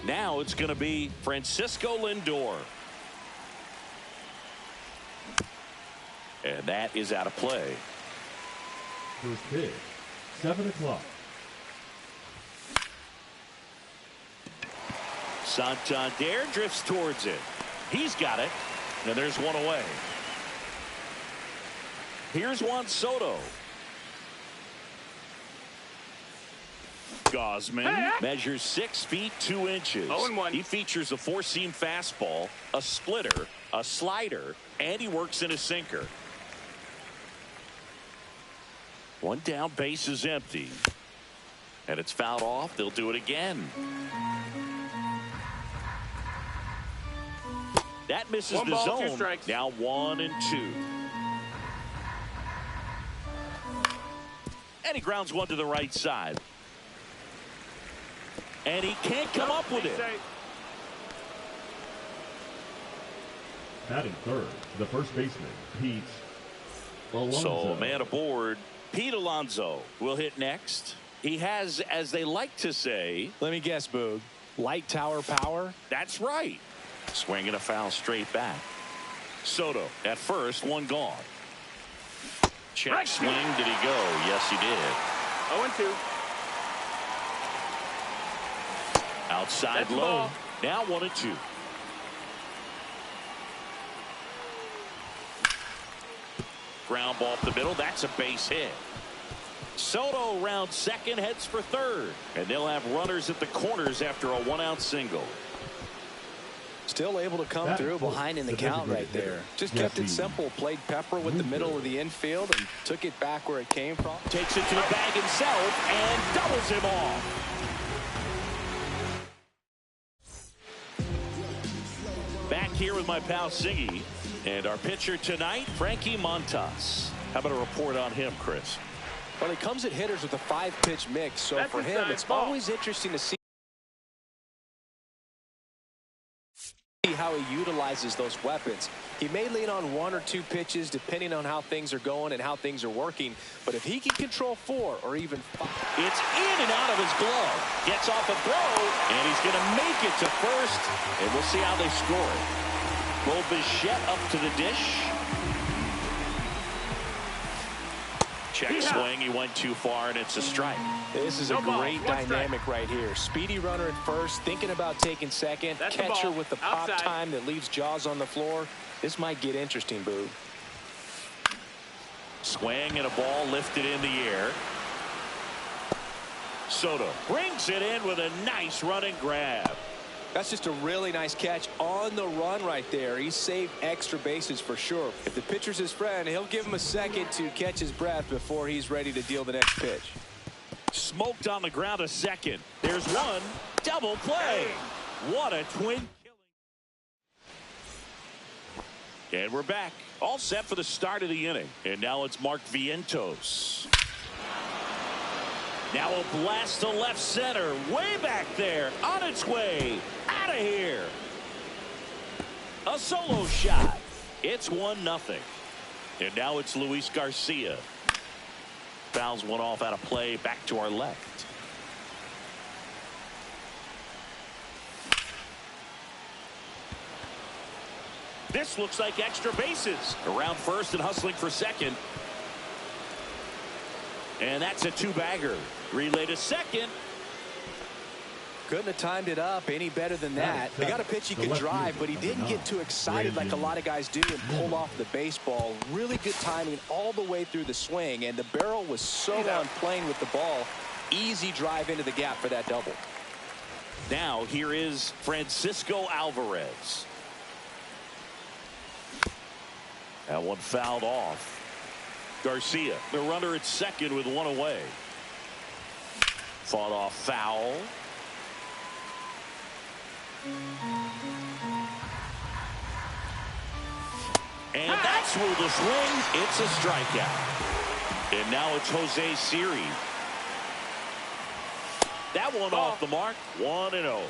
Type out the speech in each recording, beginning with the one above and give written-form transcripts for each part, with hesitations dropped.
Now it's going to be Francisco Lindor. And that is out of play. First pitch, 7 o'clock. Santander drifts towards it. He's got it. And there's one away. Here's Juan Soto. Gosman measures 6 feet 2 inches. 0-1. He features a 4-seam fastball, a splitter, a slider, and he works in a sinker. One down, base is empty. And it's fouled off. They'll do it again. That misses One the ball, zone. 2 strikes. Now 1-2. And he grounds one to the right side. And he can't come up with it. Batting third, the first baseman, Pete Alonso. So a man aboard. Pete Alonso will hit next. He has, as they like to say, let me guess, Boog, light tower power. That's right. Swinging a foul straight back. Soto at first, one gone. Check Right. swing. Did he go? Yes, he did. 0-2. Outside That's the low. ball. Now 1-2. Ground ball up the middle. That's a base hit. Soto round second, heads for third. And they'll have runners at the corners after a 1-out single. Still able to come through behind in the count right there. Just kept it simple. Played pepper with the middle of the infield and took it back where it came from. Takes it to the bag himself and doubles him off. Back here with my pal Siggy and our pitcher tonight, Frankie Montas. How about a report on him, Chris? Well, he comes at hitters with a 5-pitch mix, so That's for a him, side it's ball. always interesting to see how he utilizes those weapons. He may lean on 1 or 2 pitches depending on how things are going and how things are working, but if he can control 4 or even 5. It's in and out of his glove. Gets off a throw, and he's going to make it to first, and we'll see how they score it. Will Bichette up to the dish. Check swing. He went too far, and it's a strike. This is a great dynamic right here. Speedy runner at first, thinking about taking second. That's the Catcher ball. with the pop Outside. time that leaves Jaws on the floor. This might get interesting, Boo. Swing and a ball lifted in the air. Soto brings it in with a nice running grab. That's just a really nice catch on the run right there. He saved extra bases for sure. If the pitcher's his friend, he'll give him a second to catch his breath before he's ready to deal the next pitch. Smoked on the ground a second. There's one. Double play. What a twin killing. And we're back. All set for the start of the inning. And now it's Mark Vientos. Now a blast to left center. Way back there. On its way. Out of here. A solo shot. It's 1-0. And now it's Luis Garcia. Fouls one off out of play. Back to our left. This looks like extra bases. Around first and hustling for second. And that's a 2-bagger. Relay to second. Couldn't have timed it up any better than that. They got a pitch he could drive, but he didn't get too excited like a lot of guys do and pull off the baseball. Really good timing all the way through the swing, and the barrel was so on playing with the ball. Easy drive into the gap for that double. Now here is Francisco Alvarez. That one fouled off. Garcia, the runner at second with one away. Fought off foul. And that's where the swing. It's a strikeout. And now it's Jose Siri. That one off the mark. 1-0.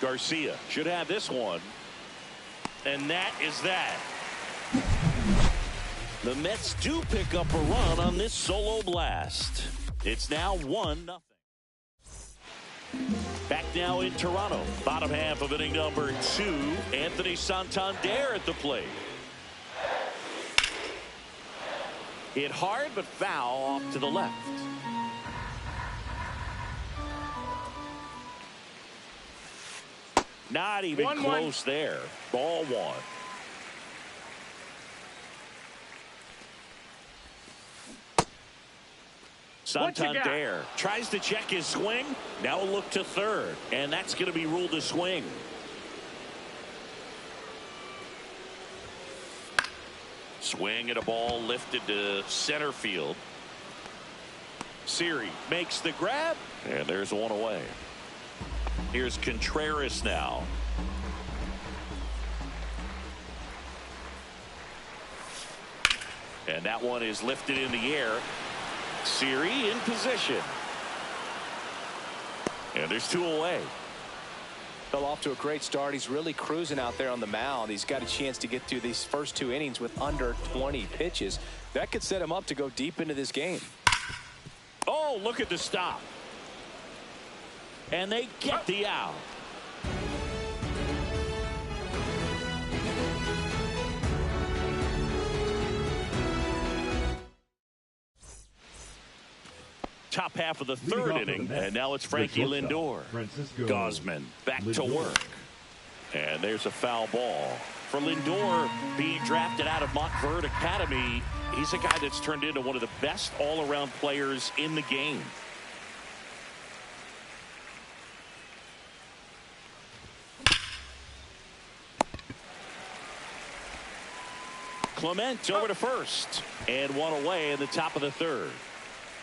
Garcia should have this one. And that is that. The Mets do pick up a run on this solo blast. It's now 1-0. Back now in Toronto. Bottom half of inning number 2. Anthony Santander at the plate. Hit hard but foul off to the left. Not even close there. Ball 1. Santander tries to check his swing. Now a look to third. And that's going to be ruled a swing. Swing at a ball lifted to center field. Siri makes the grab. And there's one away. Here's Contreras now. And that one is lifted in the air. Siri in position. And there's 2 away. Fell off to a great start. He's really cruising out there on the mound. He's got a chance to get through these first 2 innings with under 20 pitches. That could set him up to go deep into this game. Oh, look at the stop. And they get the out. Top half of the 3rd inning, and now it's Frankie Lindor. Gosman back to work. And there's a foul ball. For Lindor, being drafted out of Montverde Academy, he's a guy that's turned into one of the best all-around players in the game. Clement over to first. And one away in the top of the 3rd.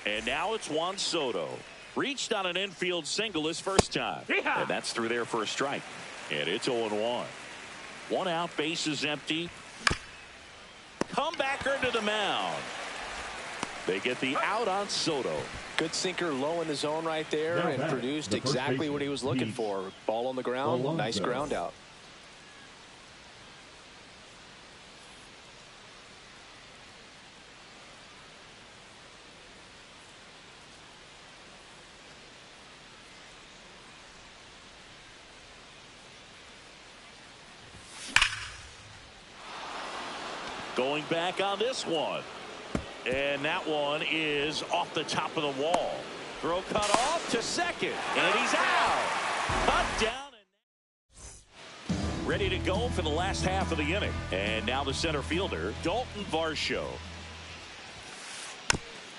And now it's Juan Soto. Reached on an infield single his first time. And that's through there for a strike. And it's 0-1. 1 out, bases empty. Comebacker to the mound. They get the out on Soto. Good sinker low in the zone right there and produced exactly what he was looking for. Ball on the ground, nice ground out. Going back on this one. And that one is off the top of the wall. Throw cut off to second. And he's out. Cut down. And ready to go for the last half of the inning. And now the center fielder, Dalton Varsho.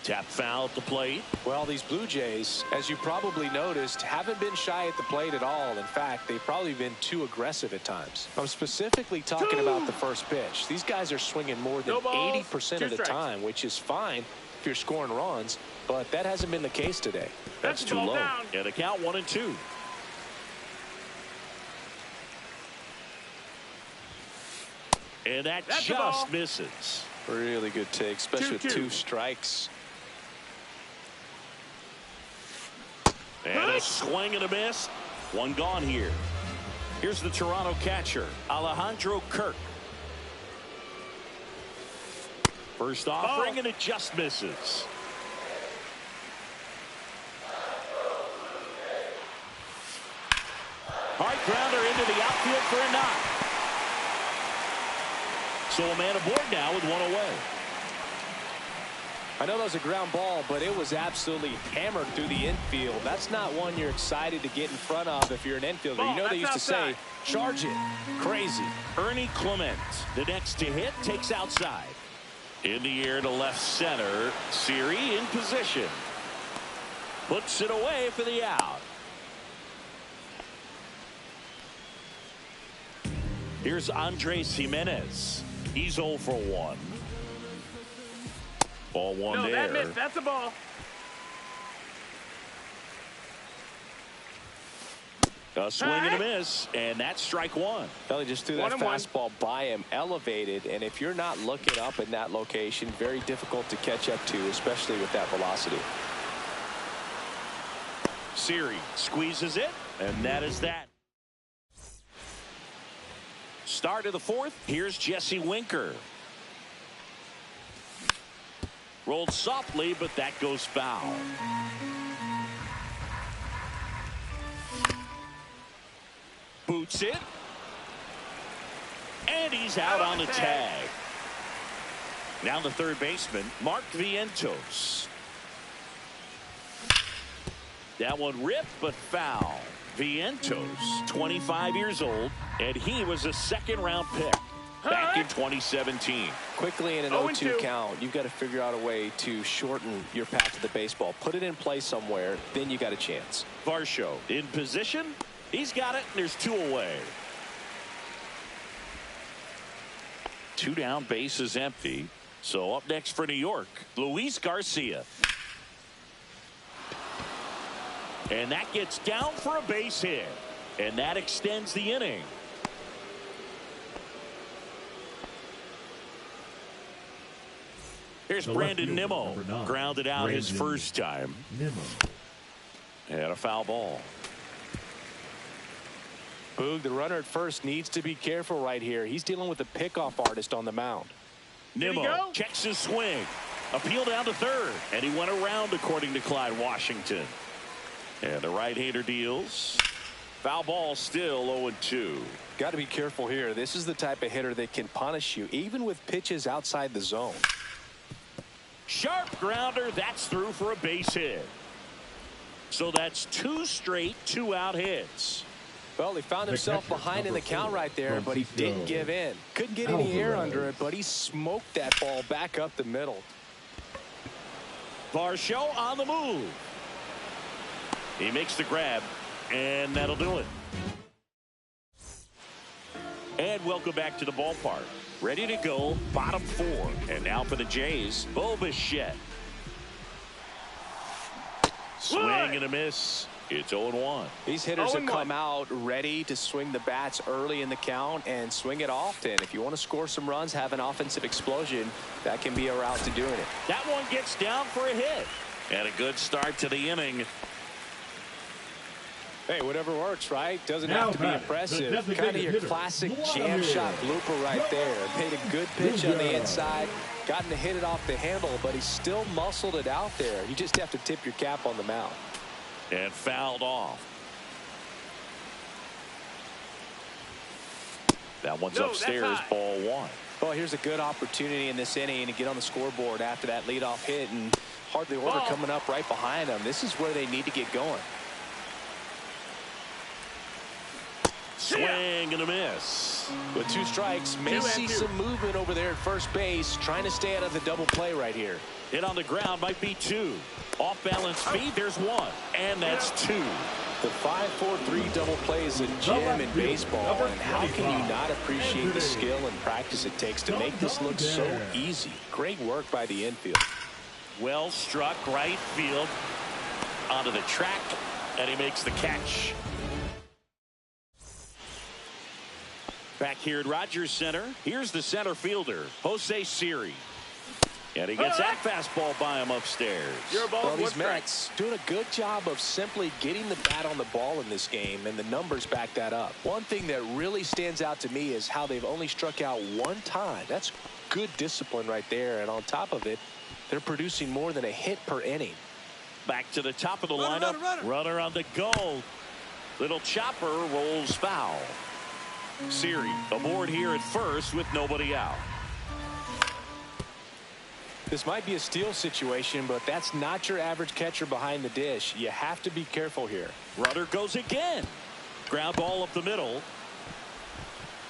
Tap foul at the plate. Well, these Blue Jays, as you probably noticed, haven't been shy at the plate at all. In fact, they've probably been too aggressive at times. I'm specifically talking about the first pitch. These guys are swinging more than 80% of the time, which is fine if you're scoring runs, but that hasn't been the case today. That's too low. And the count 1-2. And that just misses. Really good take, especially with 2 strikes. And a swing and a miss. 1 gone here. Here's the Toronto catcher, Alejandro Kirk. First offering, and it just misses. Hard grounder into the outfield for a knock. So a man aboard now with 1 away. I know that was a ground ball, but it was absolutely hammered through the infield. That's not one you're excited to get in front of if you're an infielder. You know they used to say, charge it. Crazy. Ernie Clement, the next to hit, takes outside. In the air to left center. Siri in position. Puts it away for the out. Here's Andres Jimenez. He's 0 for 1. Ball 1 there. That missed. That's a ball. A swing and a miss, and that's strike 1. Well, he just threw that fastball by him, elevated, and if you're not looking up in that location, very difficult to catch up to, especially with that velocity. Siri squeezes it, and that is that. Start of the fourth. Here's Jesse Winker. Rolled softly, but that goes foul. Boots it. And he's out on the tag. Now the third baseman, Mark Vientos. That one ripped, but foul. Vientos, 25 years old, and he was a second-round pick back in 2017. Quickly in an 0-2 count, you've got to figure out a way to shorten your path to the baseball. Put it in play somewhere, then you got a chance. Varsho in position. He's got it, and there's two away. Two down, base is empty. So up next for New York, Luis Garcia. And that gets down for a base hit. And that extends the inning. Here's Brandon Nimmo. Grounded out his first time. And a foul ball. Boog, the runner at first needs to be careful right here. He's dealing with a pickoff artist on the mound. Nimmo checks his swing. Appeal down to third. And he went around, according to Clyde Washington. And the right-hander deals. Foul ball, still 0-2. Got to be careful here. This is the type of hitter that can punish you, even with pitches outside the zone. Sharp grounder. That's through for a base hit. So that's two straight two-out hits. Well, he found himself behind in the count right there, but he didn't give in. Couldn't get any air under it, but he smoked that ball back up the middle. Varsho on the move. He makes the grab, and that'll do it. And welcome back to the ballpark. Ready to go, bottom four. And now for the Jays, Bo Bichette. Swing and a miss. It's 0-1. These hitters have come out ready to swing the bats early in the count and swing it often. If you want to score some runs, have an offensive explosion, that can be a route to doing it. That one gets down for a hit. And a good start to the inning. Hey, whatever works, right? Doesn't have to be impressive. Kind of your classic jam shot blooper right there. Made a good pitch on the inside. Gotten to hit it off the handle, but he still muscled it out there. You just have to tip your cap on the mound. And fouled off. That one's upstairs, ball one. Well, here's a good opportunity in this inning to get on the scoreboard after that leadoff hit, and hardly order coming up right behind them. This is where they need to get going. Swing and a miss. With two strikes, may see some movement over there at first base, trying to stay out of the double play right here. Hit on the ground might be two. Off balance speed, there's one. And that's two. The 5-4-3 double play is a gem in baseball, and how can you not appreciate the skill and practice it takes to make this look so easy? Great work by the infield. Well struck right field onto the track, and he makes the catch. Back here at Rogers Center, here's the center fielder, Jose Siri. And he gets that fastball by him upstairs. Well, these Mets doing a good job of simply getting the bat on the ball in this game, and the numbers back that up. One thing that really stands out to me is how they've only struck out one time. That's good discipline right there, and on top of it, they're producing more than a hit per inning. Back to the top of the lineup. Runner on the go. Little chopper rolls foul. Siri aboard here at first with nobody out. This might be a steal situation, but that's not your average catcher behind the dish. You have to be careful here. Runner goes again. Ground ball up the middle.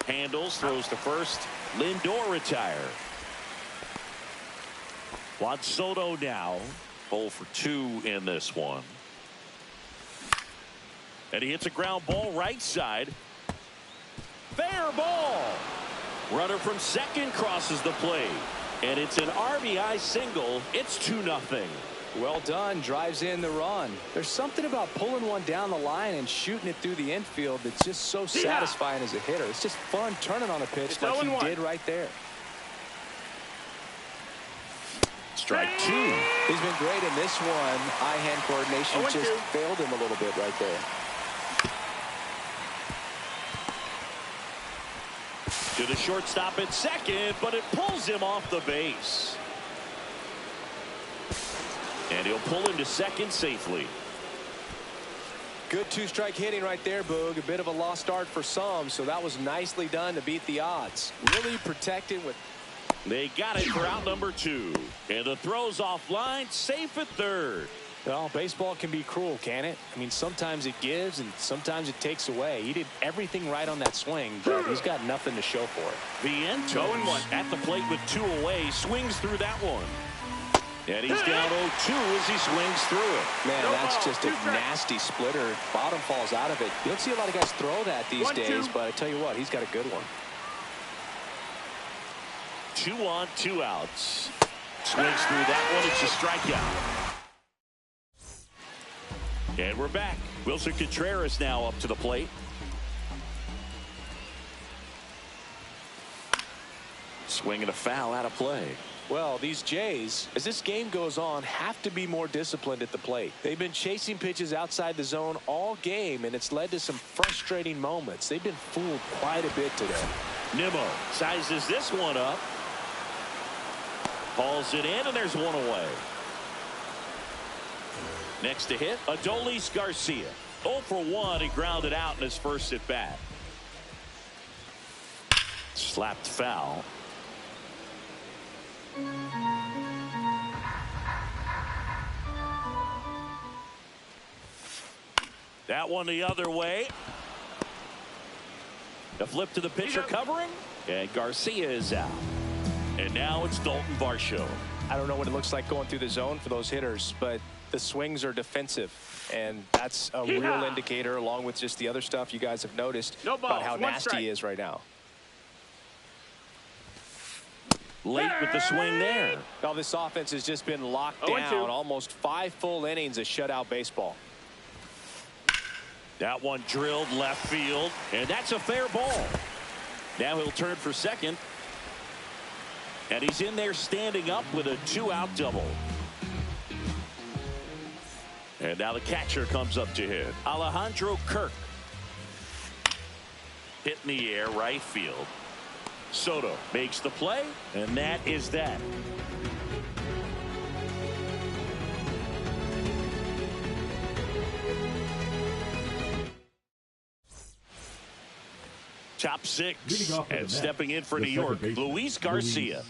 Handles, throws to first. Lindor retire. Juan Soto now 0 for 2 in this one. And he hits a ground ball right side. Fair ball. Runner from second crosses the plate. And it's an RBI single. It's 2-0. Well done. Drives in the run. There's something about pulling one down the line and shooting it through the infield that's just so satisfying as a hitter. It's just fun turning on a pitch like he did right there. Strike two. He's been great in this one. Eye-hand coordination just failed him a little bit right there. To the shortstop at second, but it pulls him off the base. And he'll pull into second safely. Good two-strike hitting right there, Boog. A bit of a lost start for some, so that was nicely done to beat the odds. Really protecting with... They got it for out number 2. And the throw's offline, safe at third. Well, baseball can be cruel, can it? I mean, sometimes it gives and sometimes it takes away. He did everything right on that swing, but he's got nothing to show for it. Vientos at the plate with 2 away, swings through that one. And he's down 0-2 as he swings through it. Man, that's just a nasty splitter. Bottom falls out of it. You don't see a lot of guys throw that these days, but I tell you what, he's got a good one. 2 on, 2 outs. Swings through that one. It's a strikeout. And we're back. Wilson Contreras now up to the plate. Swinging a foul out of play. Well, these Jays, as this game goes on, have to be more disciplined at the plate. They've been chasing pitches outside the zone all game, and it's led to some frustrating moments. They've been fooled quite a bit today. Nimmo sizes this one up. Hauls it in, and there's one away. Next to hit, Adolis Garcia. 0 for 1. He grounded out in his first at bat. Slapped foul. That one the other way. The flip to the pitcher covering, and Garcia is out. And now it's Dalton Varsho. I don't know what it looks like going through the zone for those hitters, but the swings are defensive, and that's a real indicator, along with just the other stuff you guys have noticed about how nasty he is right now. Late with the swing there. Well, this offense has just been locked down. Almost 5 full innings of shutout baseball. That one drilled left field, and that's a fair ball. Now he'll turn for second. And he's in there standing up with a 2-out double. And now the catcher comes up to hit. Alejandro Kirk. Hit in the air, right field. Soto makes the play, and that is that. Top 6, and stepping in for New York, Luis Garcia.